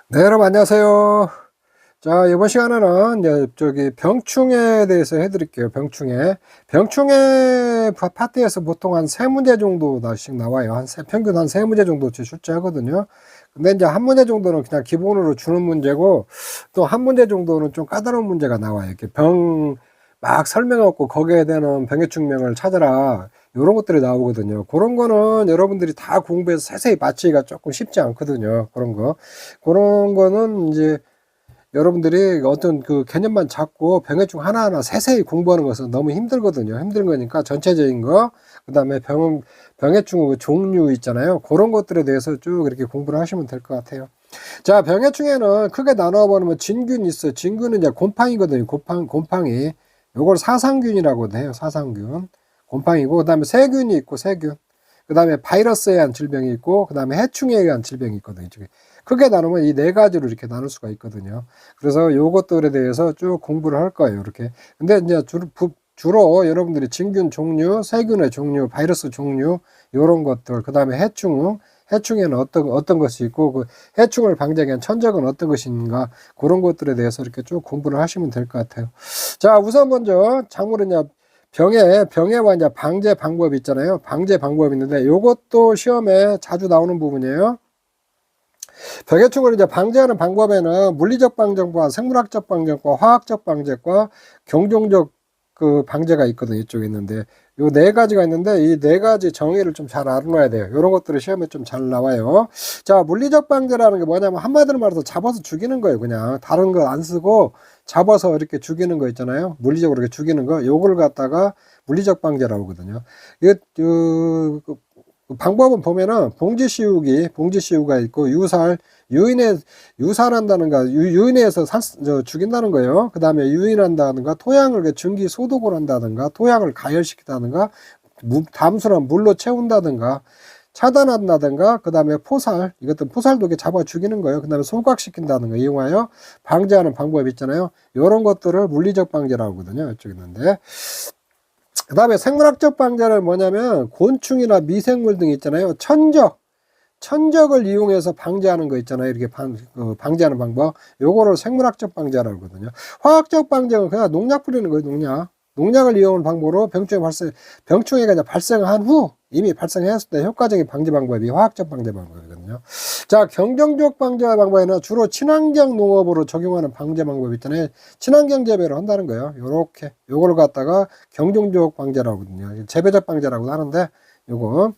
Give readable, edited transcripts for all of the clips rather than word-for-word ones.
네, 여러분 안녕하세요. 자, 이번 시간에는 이제 병충해에 대해서 해드릴게요. 병충해 파트에서 보통 한 세 문제 정도씩 나와요. 평균 한 세 문제 정도 출제하거든요. 근데 이제 한 문제 정도는 그냥 기본으로 주는 문제고, 또 한 문제 정도는 좀 까다로운 문제가 나와요. 이렇게 막 설명하고 거기에 대한 병의 증명을 찾아라. 요런 것들이 나오거든요. 그런 거는 여러분들이 다 공부해서 세세히 맞히기가 조금 쉽지 않거든요. 그런 거는 이제 여러분들이 어떤 그 개념만 잡고 병해충 하나하나 세세히 공부하는 것은 너무 힘들거든요. 힘든 거니까 전체적인 거, 그 다음에 병해충 그 종류 있잖아요. 그런 것들에 대해서 쭉 이렇게 공부를 하시면 될 것 같아요. 자, 병해충에는 크게 나눠보면 진균이 있어요. 진균은 이제 곰팡이거든요. 곰팡이. 요걸 사상균이라고 해요. 사상균. 곰팡이고, 그 다음에 세균이 있고, 세균. 그 다음에 바이러스에 의한 질병이 있고, 그 다음에 해충에 의한 질병이 있거든요. 이쪽에. 크게 나누면 이 네 가지로 이렇게 나눌 수가 있거든요. 그래서 요것들에 대해서 쭉 공부를 할 거예요. 이렇게. 근데 이제 주로 여러분들이 진균 종류, 세균의 종류, 바이러스 종류, 요런 것들, 그 다음에 해충에는 어떤 것이 있고, 그 해충을 방지하기 위한 천적은 어떤 것인가, 그런 것들에 대해서 이렇게 쭉 공부를 하시면 될 것 같아요. 자, 우선 먼저, 작물은 병해와 이제 방제 방법이 있잖아요. 방제 방법이 있는데, 요것도 시험에 자주 나오는 부분이에요. 병해충을 이제 방제하는 방법에는 물리적 방제과 생물학적 방제과 화학적 방제과 경종적 그 방제가 있거든요. 이쪽에 있는데 요 네 가지가 있는데 이 네 가지 정의를 좀 잘 알아놔야 돼요. 이런 것들이 시험에 좀 잘 나와요. 자, 물리적 방제라는 게 뭐냐면 한마디로 말해서 잡아서 죽이는 거예요. 그냥 다른 거 안 쓰고 잡아서 이렇게 죽이는 거 있잖아요. 물리적으로 이렇게 죽이는 거 요거를 갖다가 물리적 방제라고 하거든요. 이거 방법은 보면은 봉지 씌우기가 있고 유산한다는가 유인해서 죽인다는 거예요. 그 다음에 유인한다든가 토양을 증기 소독을 한다든가 토양을 가열시킨다든가 담수나 물로 채운다든가 차단한다든가 그 다음에 이것도 포살도 이렇게 잡아 죽이는 거예요. 그 다음에 소각시킨다든가 이용하여 방제하는 방법이 있잖아요. 이런 것들을 물리적 방제라고 하거든요. 이쪽에 있는데 그 다음에 생물학적 방제는 뭐냐면 곤충이나 미생물 등 있잖아요. 천적을 이용해서 방제하는 거 있잖아요. 이렇게 방제하는 방법. 요거를 생물학적 방제라고 하거든요. 화학적 방제는 그냥 농약 뿌리는 거예요. 농약을 이용하는 방법으로 병충해가 이제 발생한 후 이미 발생했을 때 효과적인 방제 방법이 화학적 방제 방법이거든요. 자, 경정적 방제 방법에는 주로 친환경 농업으로 적용하는 방제 방법이 있잖아요. 친환경 재배를 한다는 거예요. 요거를 갖다가 경정적 방제라고 하거든요. 재배적 방제라고 하는데 요거.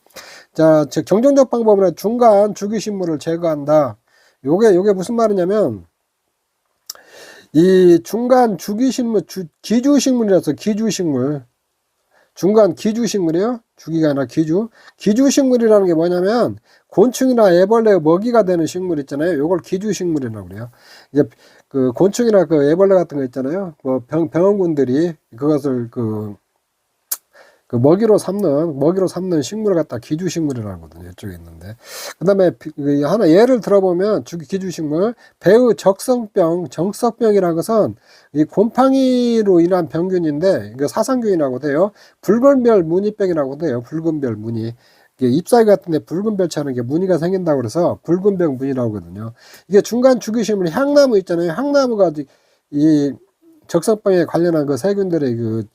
자, 즉 경정적 방법은 중간 주기식물을 제거한다. 요게 무슨 말이냐면 이 중간 주기식물 기주식물이라서 기주식물 중간 기주식물이요. 주기가 아니라 기주식물이라는 게 뭐냐면 곤충이나 애벌레의 먹이가 되는 식물 있잖아요. 요걸 기주식물이라고 그래요. 이제 그 곤충이나 그 애벌레 같은 거 있잖아요. 뭐 병원군들이 그것을 그 먹이로 삼는 식물을 갖다 기주식물이라고 하거든요. 이쪽에 있는데. 그 다음에 하나 예를 들어보면 기주식물, 배의 정석병이라는 것은 이 곰팡이로 인한 병균인데, 이거 사상균이라고 돼요. 붉은별 무늬병이라고 돼요. 붉은별 무늬. 잎사귀 같은데 붉은 별처럼 무늬가 생긴다고 그래서 붉은병 무늬라고 하거든요. 이게 중간 주기식물 향나무 있잖아요. 향나무가 이 적성병에 관련한 그 세균들의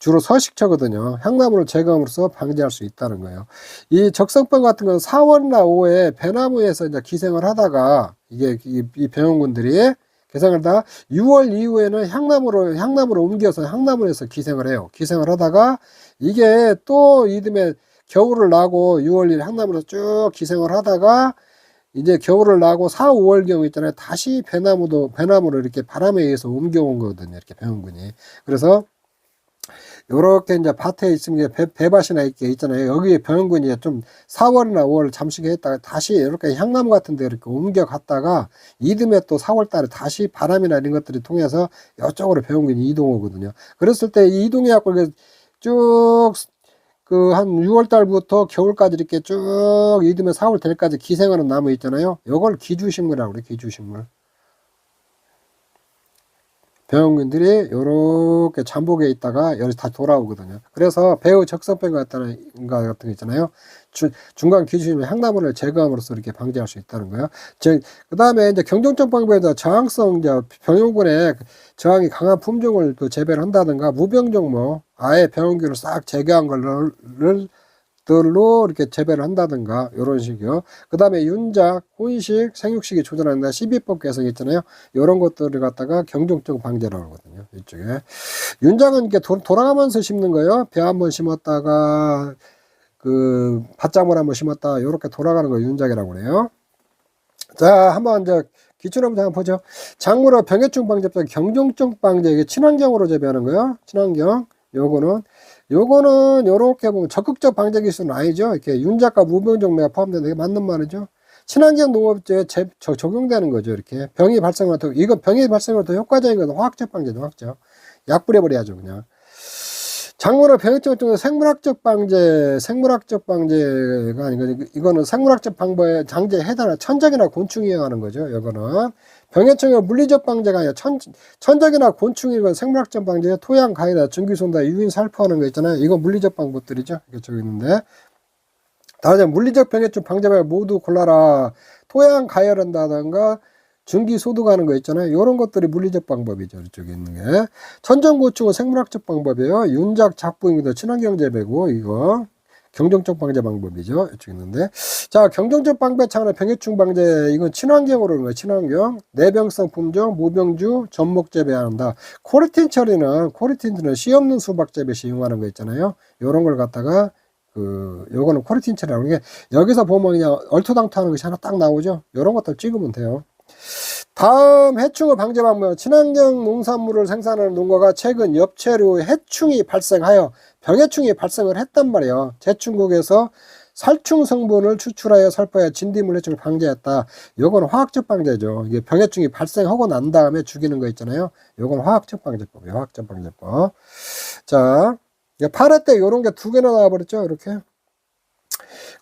주로 서식처거든요. 향나무를 제거함으로써 방지할 수 있다는 거예요. 이 적성병 같은 건 4월이나 5월에 배나무에서 이제 기생을 하다가 이 병원군들이 기생을 하다가 6월 이후에는 향나무로 옮겨서 향나무에서 기생을 해요. 기생을 하다가 이게 또 이듬해 겨울을 나고 6월 1일 향나무로 쭉 기생을 하다가 이제 겨울을 나고 4, 5월경 있잖아요. 다시 배나무로 이렇게 바람에 의해서 옮겨온 거거든요. 이렇게 병원군이. 그래서 요렇게 이제 밭에 있으면 배밭이나 이렇게 있잖아요. 여기 병원군이 좀 4월이나 5월 잠식해 했다가 다시 이렇게 향나무 같은 데 이렇게 옮겨 갔다가 이듬해 또 4월 달에 다시 바람이나 이런 것들이 통해서 이쪽으로 병원군이 이동하거든요. 그랬을 때 이 이동해갖고 쭉 한 6월 달부터 겨울까지 이렇게 쭉 이듬해 4월 달까지 기생하는 나무 있잖아요. 요걸 기주식물이라고 그래요. 기주식물. 병원균들이 요렇게 잠복해 있다가 여기 다 돌아오거든요. 그래서 배후 적성병 같은 거 있잖아요. 중간 기준의 향나무를 제거함으로써 이렇게 방지할 수 있다는 거예요. 그 다음에 이제 경종적 방법에서 저항성 이제 병용군의 저항이 강한 품종을 또 재배를 한다든가 무병종모 아예 병원균을 싹 제거한 걸로 들로 이렇게 재배를 한다든가 이런 식이요. 그 다음에 윤작, 혼식, 생육식이 조절한다 12법 개성 있잖아요. 이런 것들을 갖다가 경종적 방제라고 하거든요. 이쪽에 윤작은 이렇게 돌아가면서 심는 거예요. 배 한번 심었다가 그 밭작물 한번 심었다가 이렇게 돌아가는 거 윤작이라고 그래요. 자, 한번 이제 기출 한번 보죠. 작물의 병해충 방제법 경종적 방제, 이게 친환경으로 재배하는 거예요. 친환경. 요거는 요렇게 보면 적극적 방제 기술은 아니죠. 이렇게 윤작과 무병종매가 포함되는 게 맞는 말이죠. 친환경 농업제에 적용되는 거죠. 이렇게 병이 발생할 때 이거 병이 발생할 때 효과적인 건 화학적 방제죠. 화학적. 약 뿌려버려야죠. 그냥. 작물의 병해충 같은 생물학적 방제가 아니고 이거는 생물학적 방법에 장제에 해당하는 천적이나 곤충이 하는 거죠. 이거는 병해충의 물리적 방제가 아니라 천적이나 곤충이건 생물학적 방제, 토양 가해다, 증기손다, 유인 살포하는 거 있잖아요. 이건 물리적 방법들이죠. 이게 저기 있는데 다른 물리적 병해충 방제법을 모두 골라라. 토양 가열한다던가 증기 소독하는 거 있잖아요. 이런 것들이 물리적 방법이죠. 이쪽에 있는 게. 천정고충은 생물학적 방법이에요. 윤작 작부입니다. 친환경 재배고 이거 경정적 방제 방법이죠. 이쪽에 있는데 자 경정적 방배 차원의 병해충 방제 이건 친환경으로 하는 거예요. 친환경 내병성 품종 무병주 전목 재배한다. 코르틴 처리는 씨 없는 수박 재배 시용하는 거 있잖아요. 이런 걸 갖다가 요거는 코르틴 처리라고 하는 게 여기서 보면 그냥 얼토당토하는 것이 하나 딱 나오죠. 이런 것들 찍으면 돼요. 다음 해충의 방제 방법 친환경 농산물을 생산하는 농가가 최근 엽채류 해충이 발생하여 병해충이 발생을 했단 말이에요. 제충국에서 살충 성분을 추출하여 살포하여 진딧물 해충을 방제했다. 요건 화학적 방제죠. 이게 병해충이 발생하고 난 다음에 죽이는 거 있잖아요. 요건 화학적 방제법이에요. 화학적 방제법. 자, 8회 때 요런 게 2개나 나와버렸죠. 이렇게.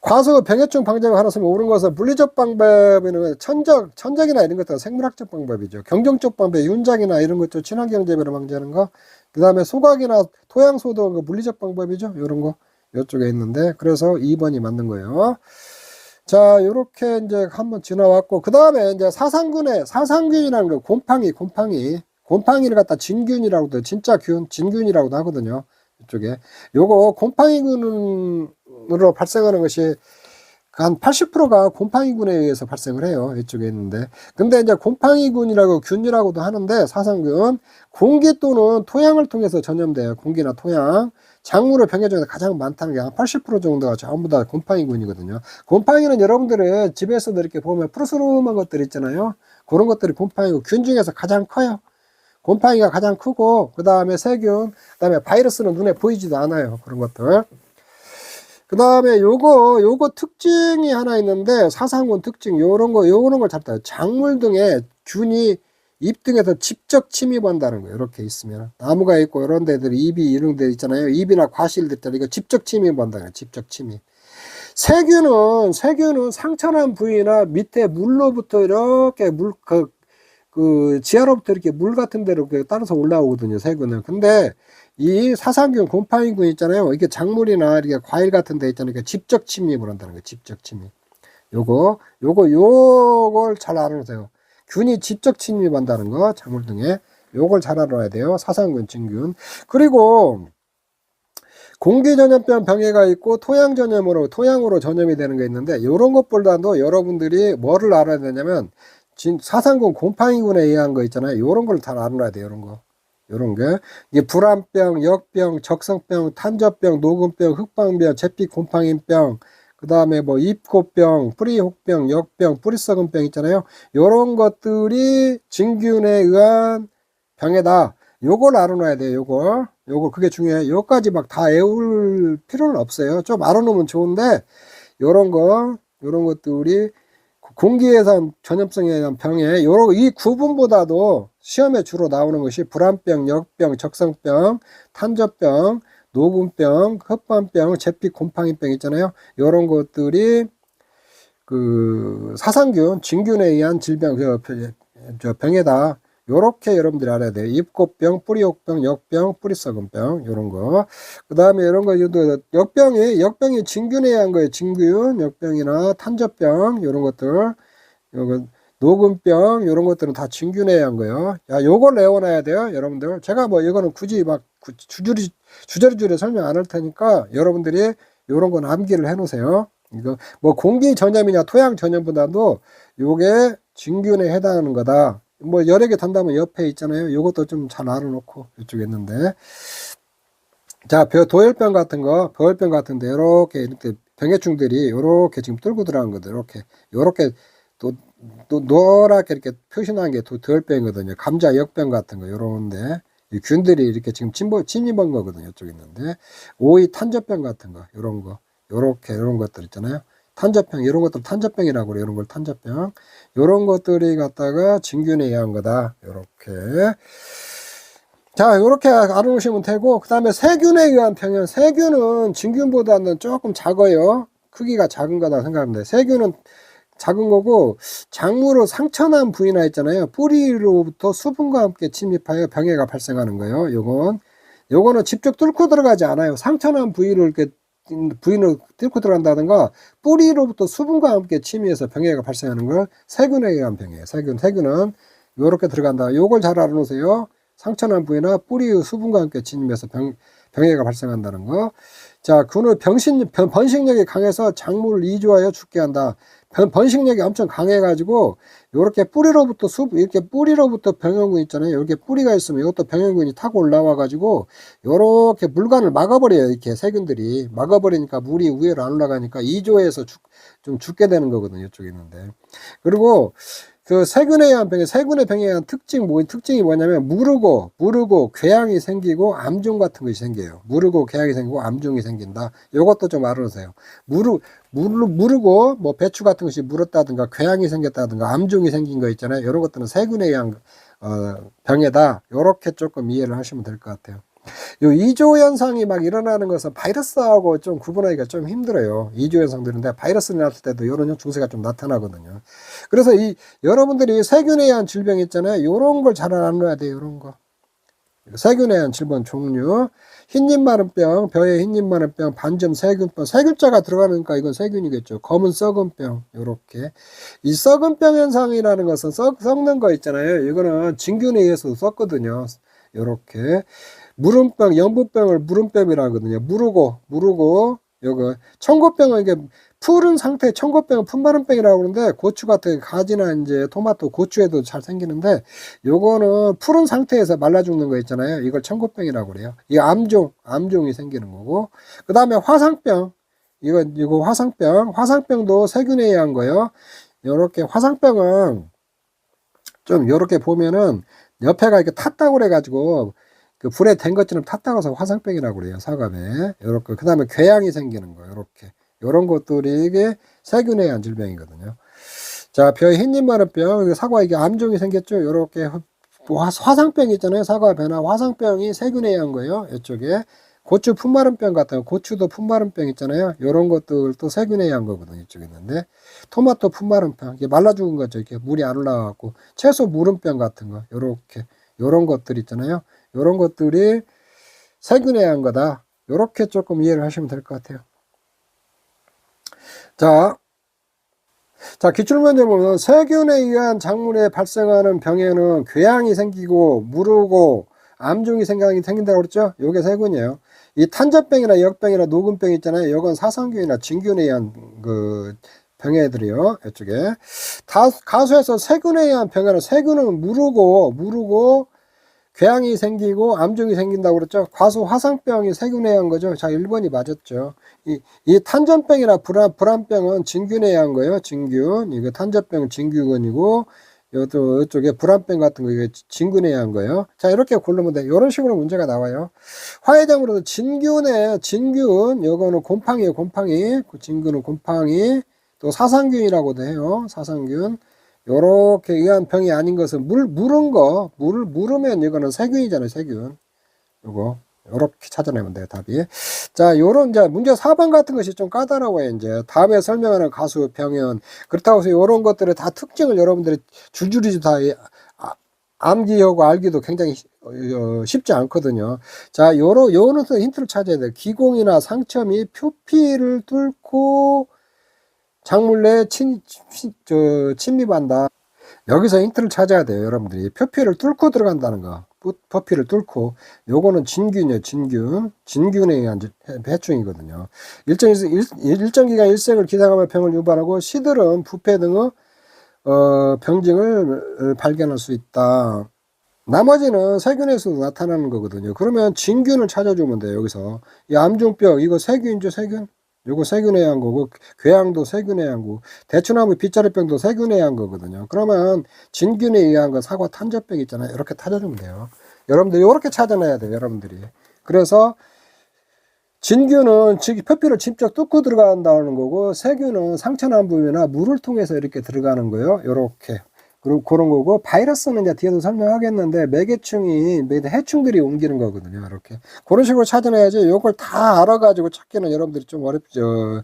과수 병해충 방제가 하나 쓰면 옳은 것은 물리적 방법에는 천적이나 이런 것들은 생물학적 방법이죠. 경정적 방법, 윤작이나 이런 것들 친환경 재배를 방제하는 거. 그 다음에 소각이나 토양 소독 물리적 방법이죠. 이런 거 이쪽에 있는데 그래서 2번이 맞는 거예요. 자, 요렇게 이제 한번 지나왔고 그 다음에 이제 사상균이라는 거 곰팡이를 갖다 진균이라고도 진짜 진균이라고도 하거든요. 이쪽에 요거 곰팡이균으로 발생하는 것이 한 80%가 곰팡이균에 의해서 발생을 해요. 이쪽에 있는데 근데 이제 곰팡이균이라고 균이라고도 하는데 사상균 공기 또는 토양을 통해서 전염돼요. 공기나 토양 작물의 병해 중에서 가장 많다는 게 한 80% 정도가 전부 다 곰팡이균이거든요. 곰팡이는 여러분들은 집에서도 이렇게 보면 푸르스름한 것들 있잖아요. 그런 것들이 곰팡이고 균 중에서 가장 커요. 곰팡이가 가장 크고 그 다음에 세균 그 다음에 바이러스는 눈에 보이지도 않아요. 그런 것들 그 다음에 요거 특징이 하나 있는데 사상균 특징 요런 걸 잘 따요. 작물 등에 균이 잎 등에서 직접 침입한다는 거예요. 이렇게 있으면 나무가 있고 이런 데들이 잎이 이런 데 있잖아요. 잎이나 과실들 때 이거 직접 침입한다는 거예요. 직접 침입. 세균은 상처난 부위나 밑에 물로부터 이렇게 지하로부터 이렇게 물 같은 데로 따라서 올라오거든요. 세균은. 근데 이 사상균, 곰팡이균 있잖아요. 이게 작물이나 이렇게 과일 같은 데 있잖아요. 직접 침입을 한다는 거예요. 직접 침입. 요걸 잘 알아보세요. 균이 직접 침입한다는 거, 작물 등에. 요걸 잘 알아야 돼요. 사상균, 진균. 그리고 공기 전염병 병해가 있고 토양으로 전염이 되는 게 있는데 요런 것보다도 여러분들이 뭐를 알아야 되냐면 사상균 곰팡이균에 의한 거 있잖아요. 요런 걸 잘 알아야 돼요. 요런 게 이게 불안병, 역병, 적성병, 탄저병, 녹음병, 흑방병, 재빛 곰팡이병, 그 다음에 뭐 잎꽃병, 뿌리혹병, 역병, 뿌리썩은병 있잖아요. 요런 것들이 진균에 의한 병에다. 요걸 알아놔야 돼요. 요걸 그게 중요해요. 요까지 막 다 외울 필요는 없어요. 좀 알아놓으면 좋은데 요런 것들이 공기에서 전염성에 의한 병에 이 구분보다도 시험에 주로 나오는 것이 불안병, 역병, 적성병, 탄저병, 녹음병, 흑반병, 재빛 곰팡이병 있잖아요. 이런 것들이 사상균, 진균에 의한 질병, 병에다 요렇게 여러분들이 알아야 돼요. 잎꽃병, 뿌리옥병, 역병, 뿌리썩은병, 요런 거. 그 다음에 이런 거, 역병이 진균에 의한 거예요. 진균, 역병이나 탄저병, 요런 것들. 요거, 녹음병, 요런 것들은 다 진균에 의한 거예요. 야, 요걸 외워놔야 돼요. 여러분들. 제가 뭐 이거는 굳이 막 주저리주저리 설명 안 할 테니까 여러분들이 요런 건 암기를 해 놓으세요. 이거 뭐 공기 전염이냐 토양 전염보다도 요게 진균에 해당하는 거다. 뭐 여러 개 단다면 옆에 있잖아요. 요것도 좀 잘 알아놓고 이쪽에 있는데. 자, 도열병 같은 거, 버열병 같은데 이렇게 병해충들이 요렇게 지금 뚫고 들어간 거들 요렇게 또 노랗게 이렇게 표시난 게 도열병이거든요. 감자 역병 같은 거 요런데 이 균들이 이렇게 지금 침입한 거거든요. 이쪽에 있는데 오이 탄저병 같은 거 요런 거 요렇게 이런 것들 있잖아요. 탄저병 이런 것들 탄저병이라고 그래요. 이런 걸 탄저병 요런 것들이 갖다가 진균에 의한 거다. 요렇게 자 요렇게 알아놓으시면 되고 그 다음에 세균에 의한 병은 세균은 진균보다는 조금 작아요. 크기가 작은 거다 생각합니다. 세균은 작은 거고 작물로 상처난 부위나 있잖아요. 뿌리로부터 수분과 함께 침입하여 병해가 발생하는 거예요. 요거는 직접 뚫고 들어가지 않아요. 상처난 부위를 뚫고 들어간다든가 뿌리로부터 수분과 함께 침입해서 병해가 발생하는 걸 세균에 의한 병이에요. 세균은 요렇게 들어간다. 요걸 잘 알아놓으세요. 상처난 부위나 뿌리의 수분과 함께 침입해서 병해가 발생한다는 거. 자, 그는 번식력이 강해서 작물을 이주하여 죽게 한다. 번식력이 엄청 강해가지고 이렇게 뿌리로부터 병해균 있잖아요. 이렇게 뿌리가 있으면 이것도 병해균이 타고 올라와가지고 이렇게 물관을 막아버려요. 이렇게 세균들이 막아버리니까 물이 위로 안 올라가니까 이조해서 좀 죽게 되는 거거든요. 이쪽에 있는데 그리고 그 세균에 의한 세균의 병에 의한 특징이 뭐냐면 무르고 궤양이 생기고 암종 같은 것이 생겨요. 무르고 궤양이 생기고 암종이 생긴다. 이것도 좀 알아두세요. 무르고 뭐 배추 같은 것이 물었다든가 궤양이 생겼다든가 암종이 생긴 거 있잖아요. 이런 것들은 세균에 의한 병이다. 이렇게 조금 이해를 하시면 될 것 같아요. 요 이조 현상이 막 일어나는 것은 바이러스하고 좀 구분하기가 좀 힘들어요. 이조 현상들인데 바이러스 일어났을 때도 이런 증세가 좀 나타나거든요. 그래서 여러분들이 세균에 의한 질병 있잖아요. 요런 걸 잘 알아놔야 돼요. 요런 거. 세균에 의한 질병 종류. 흰잎마른병, 벼의 흰잎마른병, 반점 세균병. 세 글자가 들어가니까 이건 세균이겠죠. 검은 썩은병. 요렇게. 이 썩은병 현상이라는 것은 썩는 거 있잖아요. 이거는 진균에 의해서 썩거든요. 요렇게. 무름병, 연부병을 무름병이라고 하거든요. 무르고, 요거, 청고병은 이게 푸른 상태, 청고병은 품바름병이라고 하는데, 고추 같은 가지나 이제 토마토, 고추에도 잘 생기는데, 요거는 푸른 상태에서 말라 죽는 거 있잖아요. 이걸 청고병이라고 그래요. 이 암종이 생기는 거고. 그 다음에 화상병, 이거 화상병도 세균에 의한 거예요. 요렇게 화상병은 좀 요렇게 보면은 옆에가 이렇게 탔다고 그래가지고, 그 불에 댄 것처럼 탔다고 해서 화상병이라고 그래요. 사과에. 요렇게. 그 다음에 궤양이 생기는 거. 요렇게. 요런 것들이 이게 세균에 의한 질병이거든요. 자, 벼의 흰잎마른병. 사과 이게 암종이 생겼죠. 요렇게. 화상병 있잖아요. 사과 배나 화상병이 세균에 의한 거예요. 이쪽에. 고추 품마른병 같은 거. 고추도 품마른병 있잖아요. 요런 것들도 세균에 의한 거거든요. 이쪽에 있는데. 토마토 품마른병. 이게 말라 죽은 거죠. 이렇게 물이 안 올라가고. 채소 무름병 같은 거. 요렇게. 요런 것들 있잖아요. 요런 것들이 세균에 의한 거다. 요렇게 조금 이해를 하시면 될 것 같아요. 자, 기출문제 보면 세균에 의한 작물에 발생하는 병에는 궤양이 생기고 무르고 암종이 생긴다고 그랬죠? 요게 세균이에요. 이 탄저병이나 역병이나 녹음병 있잖아요. 요건 사상균이나 진균에 의한 그 병해들이요. 이쪽에. 가수에서 세균에 의한 병에는 세균은 무르고 궤양이 생기고 암종이 생긴다고 그랬죠. 과수 화상병이 세균에 의한 거죠. 자, 1번이 맞았죠. 이 탄전병이나 불안병은 진균에 의한 거예요. 진균. 이거 탄전병은 진균이고 이쪽에 불안병 같은 거 이게 진균에 의한 거예요. 자, 이렇게 고르면 돼. 이런 식으로 문제가 나와요. 화해장으로도 진균, 요거는 곰팡이에요. 곰팡이. 진균은 곰팡이. 또 사상균이라고도 해요. 사상균. 요렇게 의한 병이 아닌 것은 물을 물으면 이거는 세균이잖아요. 세균. 요렇게 찾아내면 돼요. 답이. 자, 요런 이제 문제 4번 같은 것이 좀 까다로워요. 이제 다음에 설명하는 가수 병현. 그렇다고 해서 요런 것들의 다 특징을 여러분들이 줄줄이 다 암기하고 알기도 굉장히 쉽지 않거든요. 자, 요런 힌트를 찾아야 돼요. 기공이나 상처 및 표피를 뚫고 작물 내에 침입한다. 여기서 힌트를 찾아야 돼요, 여러분들이. 표피를 뚫고 들어간다는 거. 표피를 뚫고. 요거는 진균이에요, 진균. 진균에 의한 해충이거든요. 일정 기간 일생을 기생하며 병을 유발하고 시들은 부패 등의 병증을 발견할 수 있다. 나머지는 세균에서도 나타나는 거거든요. 그러면 진균을 찾아주면 돼요, 여기서. 이 암중병, 이거 세균이죠, 세균? 요거 세균에 의한 거고, 궤양도 세균에 의한 거고, 대추나무 빗자루병도 세균에 의한 거거든요. 그러면 진균에 의한 거 사과 탄저병 있잖아요. 이렇게 찾아주면 돼요. 여러분들이 이렇게 찾아내야 돼요, 여러분들이. 그래서 진균은 표피를 직접 뚫고 들어간다는 거고, 세균은 상처난 부위나 물을 통해서 이렇게 들어가는 거예요. 요렇게. 그리고 그런 거고, 바이러스는 이제 뒤에서 설명하겠는데, 매개충이, 해충들이 옮기는 거거든요. 이렇게. 그런 식으로 찾아내야지, 요걸 다 알아가지고 찾기는 여러분들이 좀 어렵죠.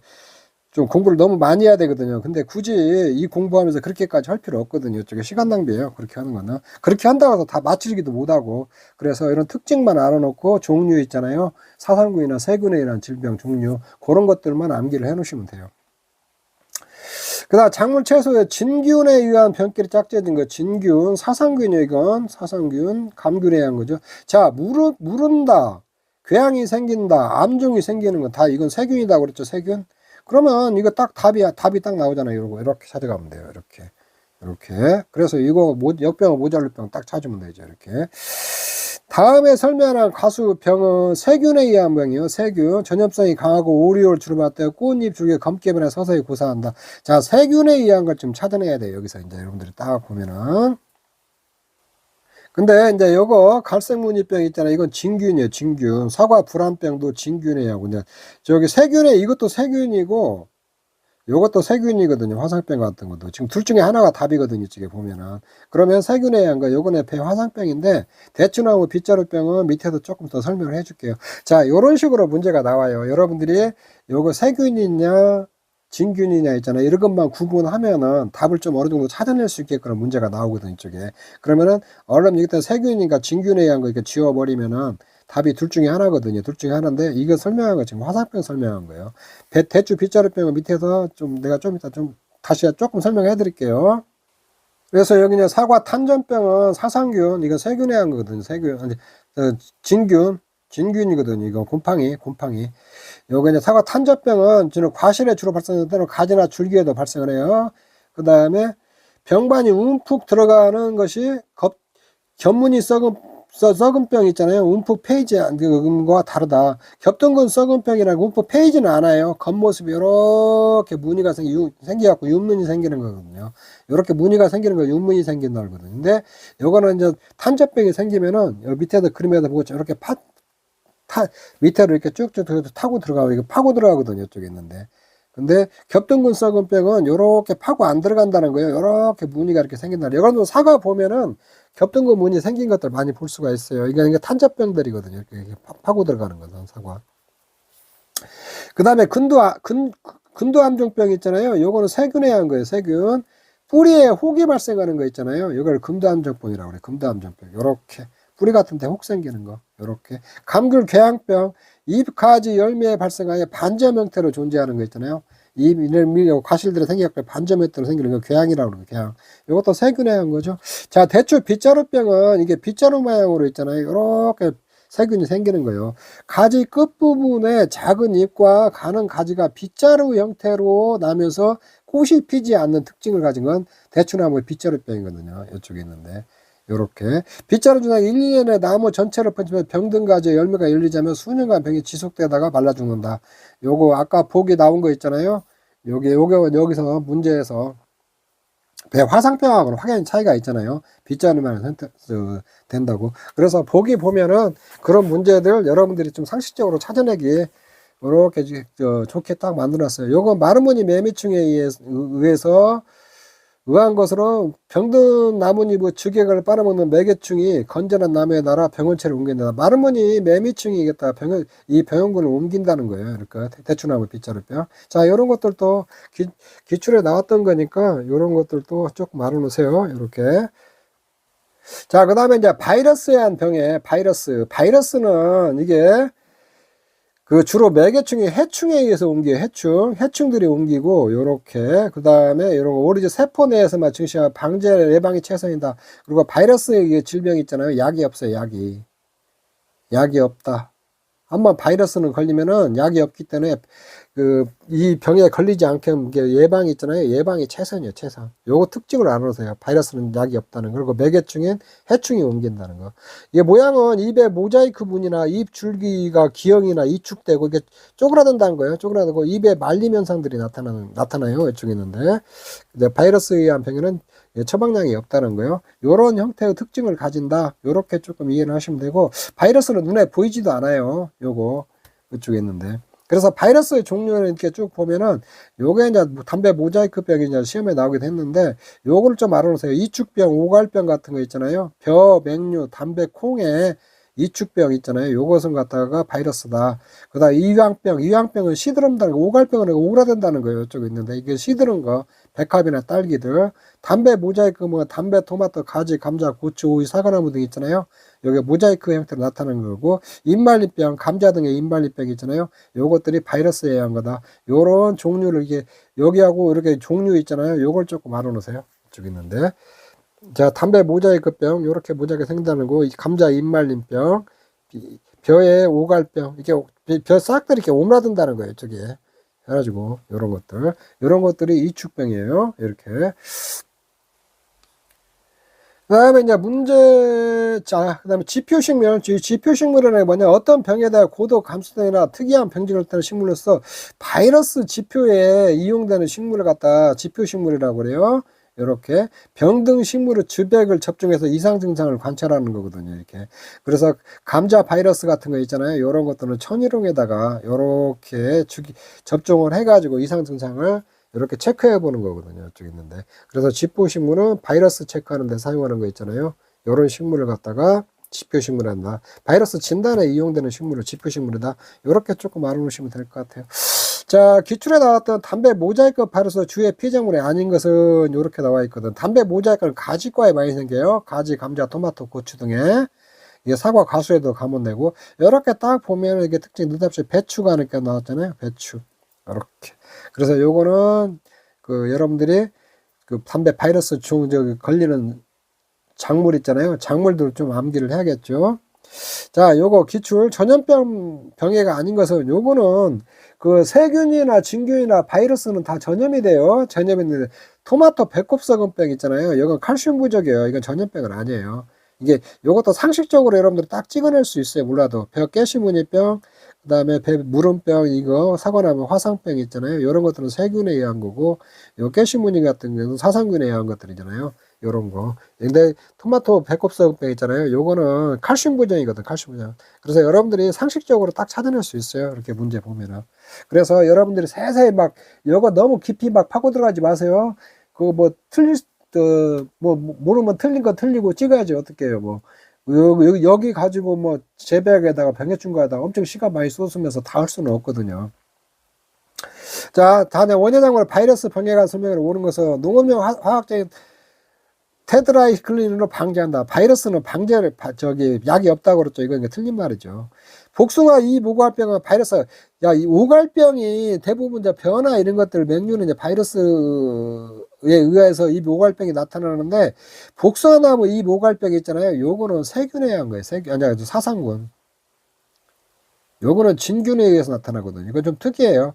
좀 공부를 너무 많이 해야 되거든요. 근데 굳이 이 공부하면서 그렇게까지 할 필요 없거든요. 이쪽에 시간 낭비예요. 그렇게 하는 거는. 그렇게 한다고 해서 다 맞추기도 못하고. 그래서 이런 특징만 알아놓고 종류 있잖아요. 사상구이나 세균에 의한 질병 종류. 그런 것들만 암기를 해 놓으시면 돼요. 그 다음 작물 채소에 진균에 의한 병길이 짝지어진 거. 진균, 사상균이요, 이건. 사상균, 감균에 의한 거죠. 자, 무른다. 궤양이 생긴다. 암종이 생기는 건 다 이건 세균이다 그랬죠, 세균. 그러면 이거 딱 답이 딱 나오잖아요. 이렇게 찾아가면 돼요. 이렇게. 그래서 이거 역병, 모잘루병 딱 찾으면 되죠. 이렇게. 다음에 설명한 가수병은 세균에 의한 병이요. 세균. 전염성이 강하고 오리올 주로 맞대어 꽃잎 줄기에 검게변에 서서히 고사한다. 자, 세균에 의한 걸 좀 찾아내야 돼요. 여기서 이제 여러분들이 딱 보면은. 근데 이제 요거 갈색무늬병 있잖아요. 이건 진균이에요, 진균. 사과 불안병도 진균이에요. 그냥 저기 세균에 이것도 세균이고 요것도 세균이거든요. 화상병 같은 것도. 지금 둘 중에 하나가 답이거든요. 이쪽에 보면은. 그러면 세균에 의한 거 요거는 화상병인데 대추나무 빗자루병은 밑에도 조금 더 설명을 해 줄게요. 자, 요런 식으로 문제가 나와요. 여러분들이 요거 세균이냐 진균이냐 있잖아요. 이런 것만 구분하면은 답을 좀 어느 정도 찾아낼 수 있게끔 문제가 나오거든요. 이쪽에. 그러면은 얼른 여기다 세균이니까 진균에 의한 거 이렇게 지워버리면은 답이 둘 중에 하나거든요. 둘 중에 하나인데 이거 설명한 거 지금 화상병 설명한 거예요. 대추 빗자루병은 밑에서 내가 좀 이따 좀 다시 조금 설명해 드릴게요. 그래서 여기 이제 사과 탄전병은 사상균, 이거 세균에 의한 거거든요. 세균, 아니, 진균이거든요. 이거 곰팡이. 요거 이제 사과 탄저병은 주로 과실에 주로 발생되는 가지나 줄기에도 발생을 해요. 그 다음에 병반이 움푹 들어가는 것이 겹무늬 썩은 병 있잖아요. 움푹 페이지 그거와 다르다. 겹둥근 썩은 병이라고 움푹 페이지는 않아요. 겉모습이 이렇게 무늬가 생겨갖고 윤문이 생기는 거거든요. 이렇게 무늬가 생기는 거 윤문이 생긴다는 거거든요. 근데 요거는 이제 탄저병이 생기면은 여기 밑에도 그림에다 보고 이렇게 밑에로 이렇게 쭉쭉 타고 들어가고 이거 파고 들어가거든요. 이쪽에 있는데. 근데 겹둥근 썩은 병은 요렇게 파고 안 들어간다는 거예요. 요렇게 무늬가 이렇게 생긴다는. 여러분 사과 보면은 겹둥근 무늬 생긴 것들 많이 볼 수가 있어요. 이게 탄저병들이거든요. 이렇게 파고 들어가는 거는 사과. 그 다음에 근두암종병 있잖아요. 요거는 세균에 의한 거예요. 세균. 뿌리에 혹이 발생하는 거 있잖아요. 이걸 금두암종병이라고 그래요. 금두암종병. 요렇게. 뿌리 같은 데 혹 생기는 거. 요렇게. 감귤 궤양병. 잎, 가지, 열매에 발생하여 반점 형태로 존재하는 거 있잖아요. 잎, 과실들이 생겨서 반점 형태로 생기는 거 궤양이라고 그러는 거, 궤양. 이것도 세균에 의한 거죠. 자, 대추 빗자루병은 이게 빗자루 모양으로 있잖아요. 이렇게 세균이 생기는 거예요. 가지 끝부분에 작은 잎과 가는 가지가 빗자루 형태로 나면서 꽃이 피지 않는 특징을 가진 건 대추나무의 빗자루병이거든요. 이쪽에 있는데. 요렇게 빗자루 주나 1, 2년에 나무 전체를 펼치면 병든 가지에 열매가 열리자면 수년간 병이 지속되다가 말라 죽는다. 요거 아까 보기 나온 거 있잖아요. 여기서 문제에서 화상병하고는 확연히 차이가 있잖아요. 빗자루만 된다고. 그래서 보기 보면은 그런 문제들 여러분들이 좀 상식적으로 찾아내기 이렇게 좋게 딱 만들었어요. 요거 마르모니 매미충에 의해서 의한 것으로 병든 나뭇잎의 주객을 빨아먹는 매개충이 건전한 나무에 날아 병원체를 옮긴다. 마르모니 매미충이겠다. 이 병원군을 옮긴다는 거예요. 그러니까 대추나무 빗자루병. 자, 이런 것들도 기출에 나왔던 거니까 이런 것들도 조금 알아놓으세요. 이렇게. 자, 그 다음에 이제 바이러스에 한 병에 바이러스는 이게 그 주로 매개충이 해충에 의해서 옮겨요. 해충들이 옮기고 요렇게 그 다음에 이런 거 오로지 세포 내에서만 증식하고 방제 예방이 최선이다. 그리고 바이러스의 질병이 있잖아요. 약이 없어요. 약이 없다. 한번 바이러스는 걸리면은 약이 없기 때문에 이 병에 걸리지 않게 예방이 있잖아요. 예방이 최선이에요. 최선. 요거 특징을 알아보세요. 바이러스는 약이 없다는 거. 그리고 매개충인 해충이 옮긴다는 거. 이게 모양은 입에 모자이크 문이나 입 줄기가 기형이나 이축되고 이게 쪼그라든다는 거예요. 쪼그라들고 입에 말림 현상들이 나타나요. 이쪽에 있는데. 근데 바이러스에 의한 병에는 처방량이 없다는 거예요. 요런 형태의 특징을 가진다. 요렇게 조금 이해를 하시면 되고, 바이러스는 눈에 보이지도 않아요. 요거 이쪽에 있는데. 그래서 바이러스의 종류를 이렇게 쭉 보면은 요게 이제 담배 모자이크병이 이제 시험에 나오기도 했는데, 요거를 좀 알아놓으세요. 이축병, 오갈병 같은 거 있잖아요. 벼, 맹류, 담배, 콩에 이축병 있잖아요. 요것은 갖다가 바이러스다. 그 다음 이황병은 시드름다는 거, 오갈병은 오그라든다는 거예요. 이쪽에 있는데, 이게 시드른 거, 백합이나 딸기들. 담배 모자이크, 뭐, 담배, 토마토, 가지, 감자, 고추, 오이, 사과나무 등 있잖아요. 여기 모자이크 형태로 나타나는 거고, 입말리병, 감자 등의 입말리병 있잖아요. 요것들이 바이러스에 의한 거다. 요런 종류를 이게, 여기하고 이렇게 종류 있잖아요. 요걸 조금 알아놓으세요. 이쪽에 있는데. 자, 담배 모자이크병, 요렇게 모자이크 생긴다는 거, 감자 입말림병, 벼의 오갈병, 이렇게 벼 싹들이 이렇게 오므라든다는 거예요, 저게. 해가지고, 요런 것들이 이축병이에요. 이렇게. 그 다음에 이제 그 다음에 지표식물은 뭐냐, 어떤 병에다 고도 감수성이나 특이한 병증을 나타내는 식물로서 바이러스 지표에 이용되는 식물을 갖다 지표식물이라고 그래요. 이렇게 병등 식물의 주백을 접종해서 이상 증상을 관찰하는 거거든요. 이렇게. 그래서 감자 바이러스 같은 거 있잖아요. 이런 것들은 천일홍에다가 이렇게 접종을 해가지고 이상 증상을 이렇게 체크해 보는 거거든요. 이쪽에 있는데. 그래서 지표식물은 바이러스 체크하는 데 사용하는 거 있잖아요. 이런 식물을 갖다가 지표식물 한다. 바이러스 진단에 이용되는 식물을 지표식물이다. 이렇게 조금 알아놓으시면 될 것 같아요. 자, 기출에 나왔던 담배 모자이크 바이러스 주의 피해작물이 아닌 것은 이렇게 나와 있거든. 담배 모자이크는 가지과에 많이 생겨요. 가지, 감자, 토마토, 고추 등에. 이게 사과, 가수에도 감원되고. 이렇게 딱 보면 이게 특징 느닷없이 배추가 이렇게 나왔잖아요. 배추. 이렇게. 그래서 요거는 여러분들이 담배 바이러스 걸리는 작물 있잖아요. 작물들 좀 암기를 해야겠죠. 자, 요거 기출 병해가 아닌 것은 요거는 세균이나 진균이나 바이러스는 다 전염이 돼요. 전염인데 토마토 배꼽썩은병 있잖아요. 이건 칼슘 부족이에요. 이건 전염병은 아니에요. 이게 요것도 상식적으로 여러분들이 딱 찍어낼 수 있어요. 몰라도 벼깨시무늬병, 그 다음에 무름병, 이거 사과나무 화상병 있잖아요. 이런 것들은 세균에 의한 거고, 요 깨시무늬 같은 경우는 사상균에 의한 것들이잖아요. 요런 거. 근데 토마토 배꼽썩병 있잖아요. 요거는 칼슘 부정이거든. 칼슘 부정. 그래서 여러분들이 상식적으로 딱 찾아낼 수 있어요. 이렇게 문제 보면은. 그래서 여러분들이 세세히 요거 너무 깊이 파고 들어가지 마세요. 모르면 틀린 거 틀리고 찍어야지. 어떻게 해요, 여기 가지고 재배학에다가 병해충과에다가 엄청 시간 많이 쏟으면서 다 할 수는 없거든요. 자, 다음에 원예작물 바이러스 병해가 설명을 오는 것은 농업용 화학적인 테트라이클린으로 방제한다. 바이러스는 약이 없다고 그랬죠. 이건 틀린 말이죠. 복숭아 이 오갈병은 바이러스, 이 오갈병이 대부분 이제 벼나 이런 것들, 맹류는 이제 바이러스에 의해서 이 오갈병이 나타나는데, 복숭아나무 이 오갈병 있잖아요. 요거는 세균에 의한 거예요. 사상군. 요거는 진균에 의해서 나타나거든요. 이건 좀 특이해요.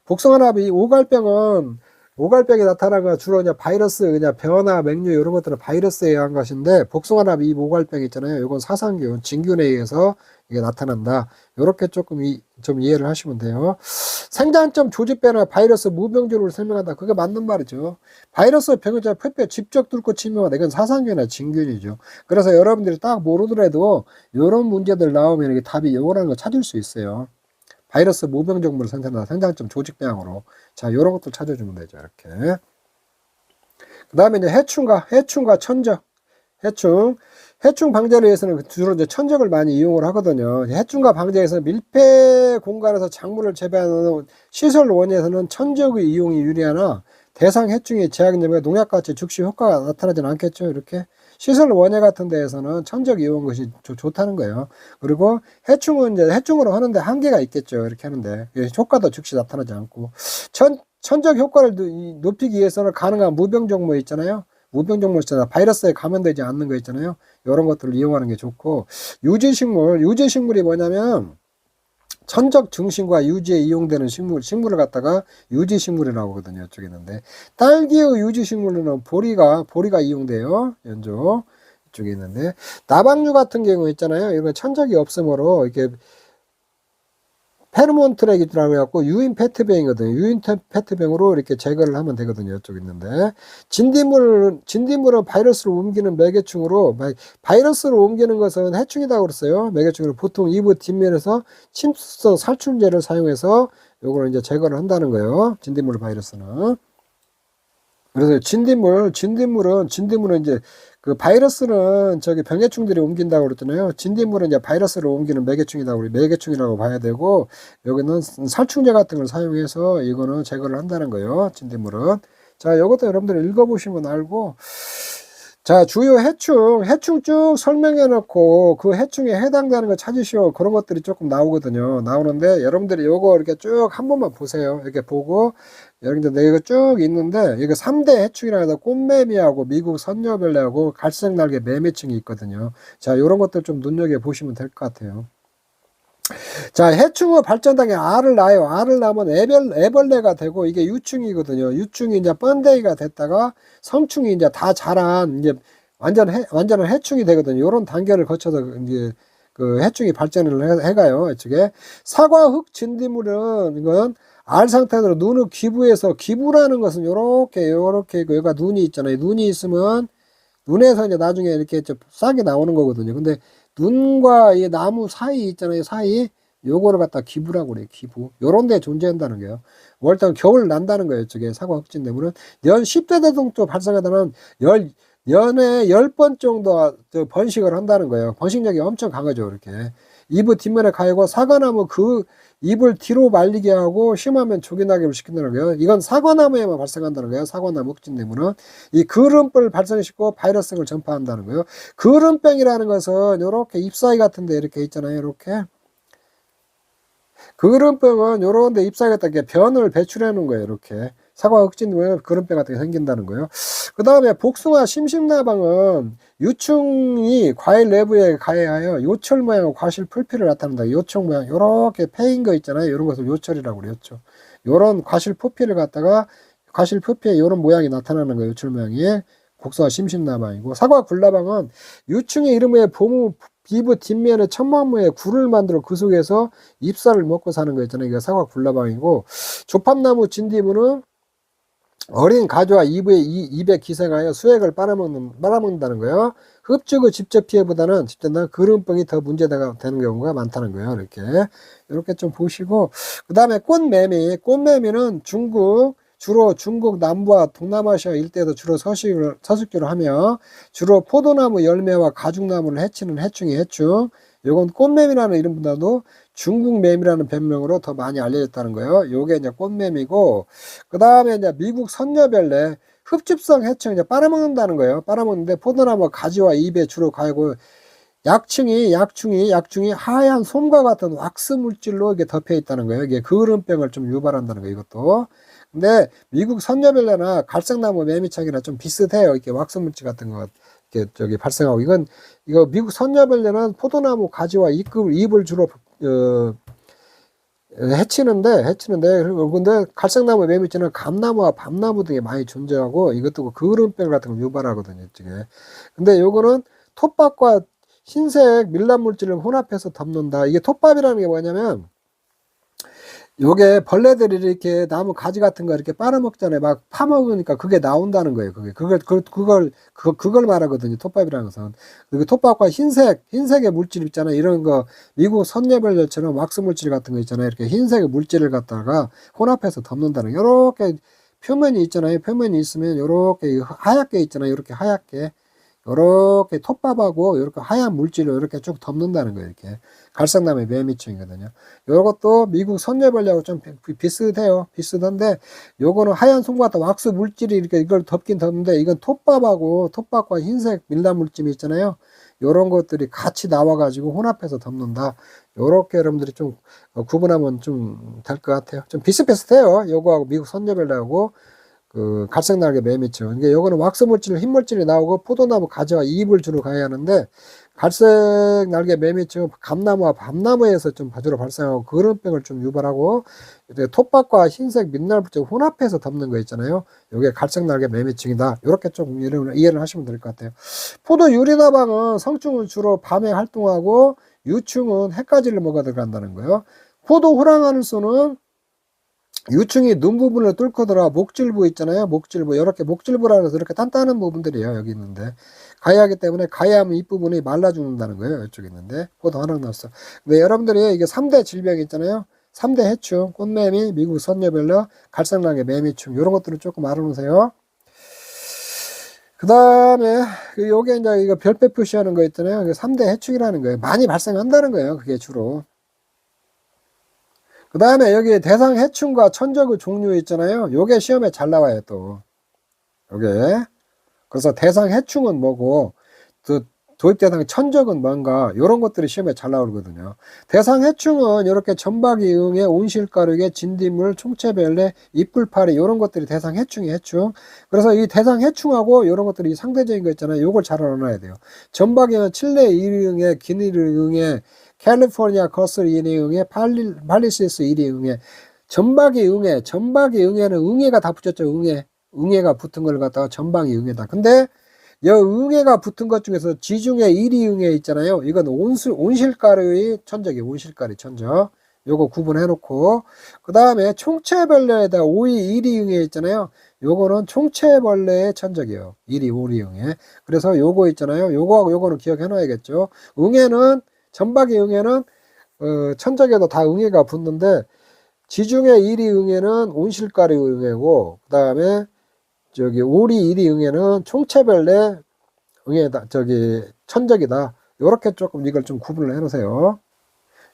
복숭아나무 이 오갈병이 나타나가 주로 이제 바이러스, 벼나 맹류 이런 것들은 바이러스에 의한 것인데, 복숭아나 이 오갈병 있잖아요. 이건 사상균, 진균에 의해서 이게 나타난다. 이렇게 조금 좀 이해를 하시면 돼요. 생장점 조직배나 바이러스 무병주를 설명한다. 그게 맞는 말이죠. 바이러스 병의자 폐뼈 직접 뚫고 치명하다. 이건 사상균이나 진균이죠. 그래서 여러분들이 딱 모르더라도 이런 문제들 나오면 이게 답이 요거라는 걸 찾을 수 있어요. 바이러스 무병정물을 생산한다. 생장점 조직배양으로. 자, 요런 것도 찾아주면 되죠. 이렇게. 그 다음에 이제 해충과 천적. 해충 방제를 위해서는 주로 이제 천적을 많이 이용을 하거든요. 해충과 방제에서 밀폐 공간에서 작물을 재배하는 시설 원에서는 천적의 이용이 유리하나 대상 해충이 제약되면 농약같이 즉시 효과가 나타나지는 않겠죠. 이렇게. 시설 원예 같은 데에서는 천적 이용 것이 좋다는 거예요. 그리고 해충은 이제 해충으로 하는데 한계가 있겠죠. 이렇게 하는데 효과도 즉시 나타나지 않고 천적 효과를 높이기 위해서는 가능한 무병 종모 있잖아요. 무병 종모 있잖아요. 바이러스에 감염되지 않는 거 있잖아요. 이런 것들을 이용하는 게 좋고, 유지식물이 뭐냐면 천적 증식과 유지에 이용되는 식물을 갖다가 유지식물이라고 하거든요. 이쪽에 있는데, 딸기의 유지식물로는 보리가 이용돼요. 연조 이쪽에 있는데, 나방류 같은 경우 있잖아요. 이런 천적이 없으므로 이렇게 페로몬 트랙이라고 해갖고 유인 페트병이거든요. 유인 페트병으로 이렇게 제거를 하면 되거든요. 이쪽에 있는데, 진딧물은 바이러스를 옮기는 매개충으로, 바이러스를 옮기는 것은 해충이라고 그랬어요. 매개충으로 보통 이부 뒷면에서 침수성 살충제를 사용해서 요거를 이제 제거를 한다는 거예요. 진딧물 바이러스는. 그래서 진딧물은 이제 그 바이러스는 저기 병해충들이 옮긴다고 그랬잖아요. 진딧물은 이제 바이러스를 옮기는 매개충이라고 봐야 되고, 여기는 살충제 같은 걸 사용해서 이거는 제거를 한다는 거예요. 진딧물은. 자, 요것도 여러분들 읽어보시면 알고, 자, 주요 해충 쭉 설명해 놓고 그 해충에 해당되는 거 찾으시오. 그런 것들이 조금 나오거든요. 나오는데 여러분들이 요거 이렇게 쭉 한 번만 보세요. 이렇게 보고, 여러분들 내가 쭉 있는데, 이거 3대 해충이라 해서 꽃매미하고 미국 선녀벌레하고 갈색날개 매매충이 있거든요. 자, 요런 것들 좀 눈여겨보시면 될 것 같아요. 자, 해충의 발전당에 알을 낳아요. 알을 낳으면 애벌레가 되고, 이게 유충이거든요. 유충이 이제 번데기가 됐다가 성충이 이제 다 자란, 이제 완전한 해충이 되거든요. 요런 단계를 거쳐서 이제 그 해충이 발전을 해가요. 이쪽에. 사과 흙 진딧물은 이건 알 상태로 눈을 기부라는 것은 요렇게 여기가 눈이 있잖아요. 눈이 있으면 눈에서 이제 나중에 이렇게 좀 싹이 나오는 거거든요. 근데 눈과 이 나무 사이 있잖아요. 사이. 요거를 갖다 기부라고 그래요. 기부. 요런 데 존재한다는 거예요. 월단 겨울 난다는 거예요. 이쪽에 사과 흑진되면은 연 10대 대동쪽 발생하다는 연에 10번 정도 번식을 한다는 거예요. 번식력이 엄청 강하죠. 이렇게. 잎의 뒷면에 가이고 사과나무 그 잎을 뒤로 말리게 하고 심하면 조기낙엽을 시킨다는 거예요. 이건 사과나무에만 발생한다는 거예요. 사과나무 흑진되면은 이 그름병을 발생시키고 바이러스를 전파한다는 거예요. 그름병이라는 것은 이렇게 잎 사이 같은데 이렇게 있잖아요. 이렇게. 그름병은 요런데 잎사귀 같은 게 변을 배출해 놓은 거예요. 이렇게. 사과 흑진되면 그름병 같은 게 생긴다는 거예요. 그 다음에 복숭아 심심나방은 유충이 과일 내부에 가해하여 요철 모양의 과실 풀피를 나타낸다. 요청 모양, 요렇게 패인 거 있잖아요. 요런 것을 요철이라고 그래요. 요런 과실 표피를 갖다가 과실 표피에 요런 모양이 나타나는 거예요. 요철 모양이. 복숭아 심심나방이고, 사과 굴나방은 유충의 이름에 비브 뒷면에 천막무에 굴을 만들어 그 속에서 잎살을 먹고 사는 거 있잖아요. 이게 사과 굴나방이고, 조팝나무 진딧물은 어린 가지와 입에 기생하여 수액을 빨아먹는다는 거예요. 흡죽의 직접 피해보다는 그름병이 더 문제가 되는 경우가 많다는 거예요. 이렇게 좀 보시고, 그 다음에 꽃매미는 주로 중국 남부와 동남아시아 일대에서 주로 서식지를 하며 주로 포도나무 열매와 가죽나무를 해치는 해충. 요건 꽃매미라는 이름보다도 중국매미라는 별명으로 더 많이 알려졌다는 거예요. 요게 이제 꽃매미고, 그 다음에 이제 미국 선녀별내 흡집성 해충 이제 빨아먹는다는 거예요. 빨아먹는데 포도나무 가지와 잎에 주로 가고, 약충이 하얀 솜과 같은 왁스 물질로 이게 덮여 있다는 거예요. 이게 그름병을 좀 유발한다는 거예요. 이것도. 근데 미국 선녀별내나 갈색나무 매미창이나 좀 비슷해요. 이렇게 왁스 물질 같은 거 이렇게 발생하고, 이거 미국 선녀별내는 포도나무 가지와 잎을 주로 해치는데 근데 갈색나무 매미창은 감나무와 밤나무 등에 많이 존재하고, 이것도 그름병 같은 걸 유발하거든요. 이쪽에. 근데 요거는 톱밥과 흰색 밀랍 물질을 혼합해서 덮는다. 이게 톱밥이라는 게 뭐냐면, 요게 벌레들이 이렇게 나무 가지 같은 거 이렇게 빨아먹잖아요. 막 파먹으니까 그게 나온다는 거예요. 그걸 말하거든요. 톱밥이라는 것은. 그 톱밥과 흰색의 물질 있잖아요. 이런 거, 미국 선녀별처럼 왁스 물질 같은 거 있잖아요. 이렇게 흰색의 물질을 갖다가 혼합해서 덮는다는 거. 요렇게 표면이 있잖아요. 표면이 있으면 요렇게 하얗게 있잖아요. 이렇게 하얗게. 요렇게 톱밥하고 요렇게 하얀 물질을 이렇게 쭉 덮는다는 거예요. 이렇게 갈색나무의 매미층이거든요. 요것도 미국 선녀벌레하고 좀 비슷해요. 비슷한데 요거는 하얀 송곳 왁스 물질이 이렇게 이걸 덮긴 덮는데, 이건 톱밥과 흰색 밀랍 물질이 있잖아요. 요런 것들이 같이 나와가지고 혼합해서 덮는다. 요렇게 여러분들이 좀 구분하면 좀 될 것 같아요. 좀 비슷비슷해요. 요거하고 미국 선녀벌레하고 그 갈색날개 매미층. 이게 요거는 왁스 물질, 흰 물질이 나오고 포도나무 가지와 잎을 주로 가야 하는데, 갈색날개 매미층은 감나무와 밤나무에서 좀 주로 발생하고 그런 병을 좀 유발하고, 톱밥과 흰색 민날 물질 혼합해서 덮는 거 있잖아요. 요게 갈색날개 매미층이다. 요렇게 좀 이해를 하시면 될 것 같아요. 포도 유리나방은 성충은 주로 밤에 활동하고 유충은 해까지를 먹어 들어간다는 거예요. 포도 호랑하는 수는 유충이 눈 부분을 뚫고 들어가 목질부 있잖아요. 목질부. 이렇게 목질부라고 해서 이렇게 단단한 부분들이에요. 여기 있는데. 가해하기 때문에 가해하면 이 부분이 말라 죽는다는 거예요. 이쪽에 있는데. 포도 하나 났어. 근데 여러분들이 이게 3대 질병 있잖아요. 3대 해충, 꽃매미, 미국 선녀별로, 갈색나게 매미충. 이런 것들을 조금 알아놓으세요. 그 다음에, 요게 이제 이거 별표 표시하는 거 있잖아요. 3대 해충이라는 거예요. 많이 발생한다는 거예요. 그게 주로. 그 다음에 여기 대상 해충과 천적의 종류 있잖아요. 요게 시험에 잘 나와요, 또. 요게. 그래서 대상 해충은 뭐고, 그 도입 대상 천적은 뭔가, 요런 것들이 시험에 잘 나오거든요. 대상 해충은 이렇게 점박이 응애, 온실가루개, 진딧물, 총체벌레, 잎불파리, 요런 것들이 대상 해충이 해충. 그래서 이 대상 해충하고 요런 것들이 상대적인 거 있잖아요. 요걸 잘 알아놔야 돼요. 점박이는 칠레 이응애, 기니르 응애, 캘리포니아 커슬 이리 응애, 팔리시스 이리 응애, 전박이 응애는 응애가 다 붙였죠. 응애가 붙은 걸 갖다가 전방이 응애다. 근데 여 응애가 붙은 것 중에서 지중해 이리 응애 있잖아요. 이건 온실가루의 천적이에요. 온실가루 천적. 요거 구분해 놓고, 그 다음에 총체벌레에다 오이 이리 응애 있잖아요. 요거는 총체벌레의 천적이에요. 이리 오리 응애. 그래서 요거 있잖아요. 요거하고 요거는 기억해 놔야겠죠. 응애는 전박이 응애는 천적에도 다 응애가 붙는데, 지중해 이리 응애는 온실가루 응애고, 그 다음에 저기 오리 이리 응애는 총체벌레 응애다. 천적이다. 요렇게 조금 이걸 좀 구분을 해 놓으세요.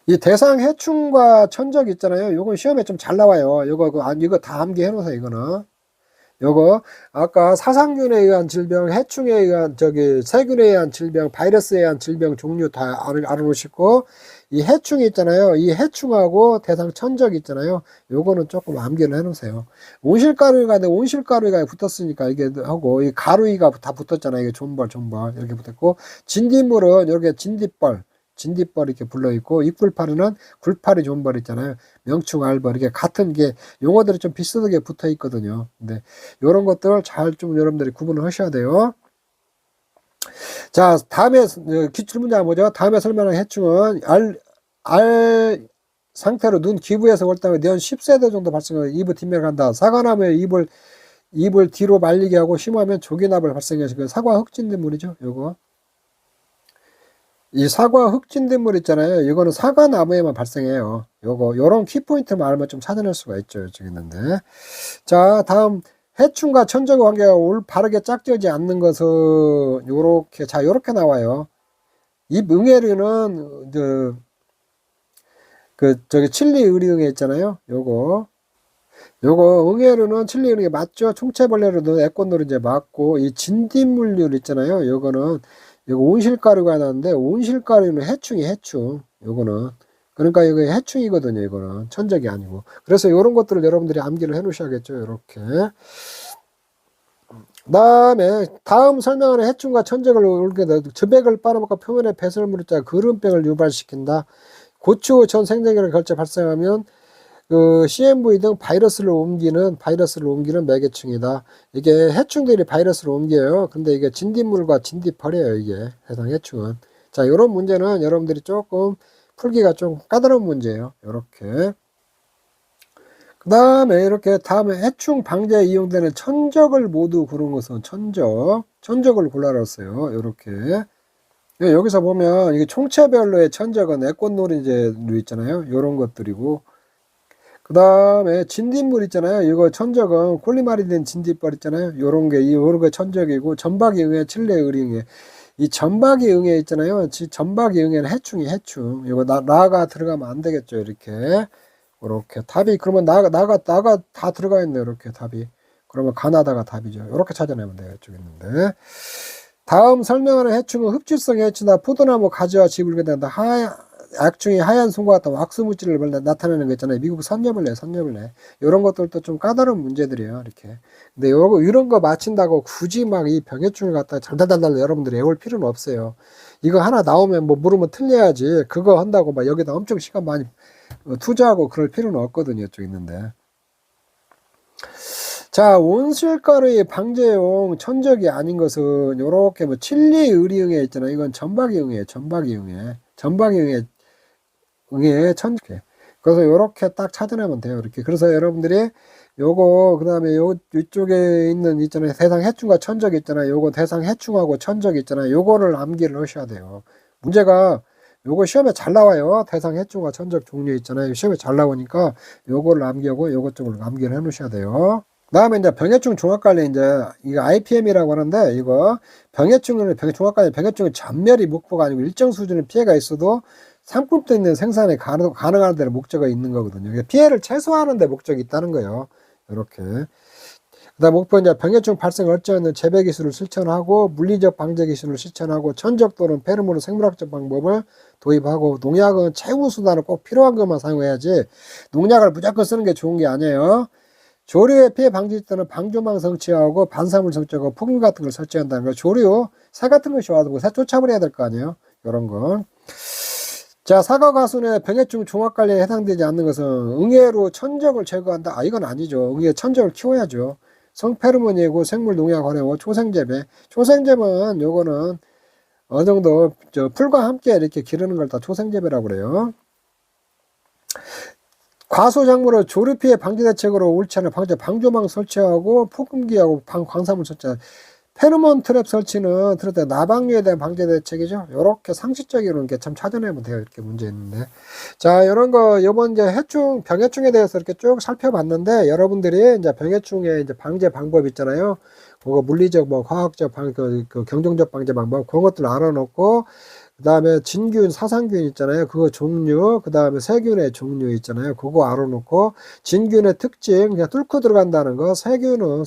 이 대상 해충과 천적 있잖아요. 요건 시험에 좀 잘 나와요. 이거 다 암기해 놓으세요. 이거는. 요거 아까 사상균에 의한 질병, 해충에 의한 세균에 의한 질병, 바이러스에 의한 질병 종류 다 알아놓으시고, 이 해충이 있잖아요. 이 해충하고 대상 천적 있잖아요. 요거는 조금 암기를 해놓으세요. 온실가루가 붙었으니까 이게 하고, 이 가루이가 다 붙었잖아요. 이게 존벌 이렇게 붙었고, 진딧물은 이렇게 진딧벌 이렇게 불러있고, 잎굴파리는 굴파리 존벌 있잖아요. 명충, 알벌, 이게 같은 게 용어들이 좀 비슷하게 붙어 있거든요. 근데 이런 것들 잘 좀 여러분들이 구분을 하셔야 돼요. 자, 다음에 기출문제가 뭐죠? 다음에 설명할 해충은 알 상태로 눈 기부에서 옳다면 년 10세대 정도 발생하고 이브 뒷면을 간다. 사과나무에 잎을 뒤로 말리게 하고 심하면 조기납을 발생해서 사과 흑진딧물이죠. 요거. 이 사과 흑진딧물 있잖아요. 이거는 사과나무에만 발생해요. 요런 키포인트만 알면 좀 찾아낼 수가 있죠. 여기 있는데. 자, 다음 해충과 천적의 관계가 바르게 짝지어지 않는 것은 요렇게 나와요. 이 응애류는 칠리 의리응애 있잖아요. 요거 응애류는 칠리 의리응애 맞죠? 총체벌레로는 애꽃노른제 맞고, 이 진딧물류 있잖아요. 요거 온실가루가 나는데, 온실가루는 해충. 요거는. 그러니까 이거 해충이거든요. 이거는 천적이 아니고. 그래서 요런 것들을 여러분들이 암기를 해 놓으셔야겠죠. 요렇게. 다음 설명하는 해충과 천적을 옳게 즙액을 빨아먹고 표면에 배설물을 짜 그름병을 유발시킨다. 고추 전 생장기를 걸쳐 발생하면 CMV 등 바이러스를 옮기는 매개충이다. 이게 해충들이 바이러스를 옮겨요. 근데 이게 진딧물과 진딧벌이에요. 이게 해당 해충은. 자, 이런 문제는 여러분들이 조금 풀기가 좀 까다로운 문제예요. 이렇게. 그 다음에 다음에 해충 방제에 이용되는 천적을 모두 고른 것은 천적을 골라놨어요. 이렇게. 여기서 보면 이게 총체별로의 천적은 애꽃노린재류 있잖아요. 이런 것들이고, 그 다음에 진딧물 있잖아요. 이거 천적은 콜리마리덴 진딧벌 있잖아요. 요런 게 천적이고, 전박이 응애, 칠레 의리응애. 이 전박이 응애 있잖아요. 전박이 응애는 해충. 이거 나가 들어가면 안 되겠죠. 이렇게. 이렇게 답이, 그러면 나가 다 들어가 있네요. 이렇게 답이. 그러면 가나다가 답이죠. 이렇게 찾아내면 돼요. 이쪽에 있는데. 다음 설명하는 해충은 흡집성 해충이다. 포도나무 가지와 짚을 된다. 약충이 하얀 송과 같은 왁스물질을 나타내는 거 있잖아요. 미국 선녀벌레. 이런 것들도 좀 까다로운 문제들이에요. 이렇게. 근데 이런 거 맞힌다고 굳이 막 이 병해충을 갖다가 달달달달 여러분들이 외울 필요는 없어요. 이거 하나 나오면 뭐 물으면 틀려야지. 그거 한다고 막 여기다 엄청 시간 많이 투자하고 그럴 필요는 없거든요. 이쪽 있는데. 자, 온실가루의 방제용 천적이 아닌 것은 요렇게 뭐 칠리 의리응애 있잖아요. 이건 전박이 응애. 응애 천적. 그래서 요렇게 딱 찾아내면 돼요. 이렇게. 그래서 여러분들이 요거 그다음에 이쪽에 있는 있잖아요. 대상 해충과 천적 있잖아요. 요거 대상 해충하고 천적 있잖아요. 요거를 암기를 하셔야 돼요. 문제가 요거 시험에 잘 나와요. 대상 해충과 천적 종류 있잖아요. 시험에 잘 나오니까 요거를 암기하고 요것 쪽을 암기를 해 놓으셔야 돼요. 다음에 이제 병해충 종합관리 이제 이거 IPM이라고 하는데 이거 종합관리 병해충은 전멸이 목표가 아니고 일정 수준의 피해가 있어도 상품도 있는 생산에 가능한 데는 목적이 있는 거거든요. 피해를 최소화하는 데 목적이 있다는 거예요. 이렇게. 그다음 목표 이제 병해충 발생을 억제하는 재배 기술을 실천하고 물리적 방제 기술을 실천하고 천적 또는 페로몬 생물학적 방법을 도입하고 농약은 최후 수단을 꼭 필요한 것만 사용해야지 농약을 무조건 쓰는 게 좋은 게 아니에요. 조류의 피해 방지 때는 방조망 설치하고 반사물 설치하고 폭류 같은 걸 설치한다는 거. 조류, 새 같은 것이 와도 새 쫓아버려야 될 거 아니에요. 이런 거. 자, 사과 가순의 병해충 종합관리에 해당되지 않는 것은 응애로 천적을 제거한다. 아, 이건 아니죠. 응애 천적을 키워야죠. 성페르몬이고 생물 농약 활용하고 초생재배. 초생재배는 요거는 어느 정도 풀과 함께 이렇게 기르는 걸 다 초생재배라고 그래요. 과소작물을 조류 피해 방지 대책으로 옳지 않은 방조망 설치하고 폭음기하고 광사물 설치. 페로몬 트랩 설치는 트랩 나방류에 대한 방제 대책이죠. 이렇게 상식적으로 이렇게 참 찾아내면 돼요. 이렇게 문제 있는데. 자, 이런 거 이번 이제 병해충에 대해서 이렇게 쭉 살펴봤는데 여러분들이 이제 병해충의 이제 방제 방법 있잖아요. 그거 물리적 뭐 과학적 그 경정적 방제 방법 그런 것들 알아놓고 그 다음에 진균, 사상균 있잖아요. 그거 종류, 그 다음에 세균의 종류 있잖아요. 그거 알아놓고 진균의 특징 그냥 뚫고 들어간다는 거. 세균은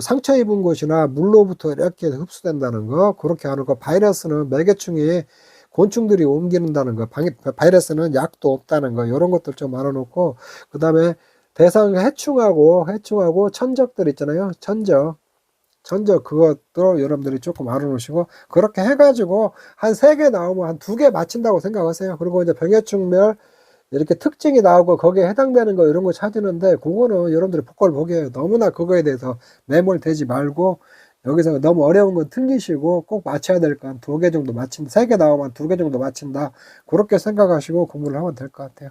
상처 입은 곳이나 물로부터 이렇게 흡수된다는 거, 그렇게 하는 거. 바이러스는 매개충이 곤충들이 옮기는다는 거. 바이러스는 약도 없다는 거. 이런 것들 좀 알아놓고, 그 다음에 대상 해충하고 천적들 있잖아요. 천적 그것도 여러분들이 조금 알아놓으시고, 그렇게 해가지고 한 3개 나오면 한 2개 맞힌다고 생각하세요. 그리고 이제 병해충멸 이렇게 특징이 나오고 거기에 해당되는 거 이런 거 찾으는데 그거는 여러분들이 복권을 보게 너무나 그거에 대해서 매몰되지 말고 여기서 너무 어려운 건 틀리시고 꼭 맞춰야 될 거 한 2개 정도 맞힌다. 3개 나오면 2개 정도 맞힌다. 그렇게 생각하시고 공부를 하면 될 것 같아요.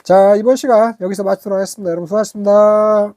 자, 이번 시간 여기서 마치도록 하겠습니다. 여러분 수고하셨습니다.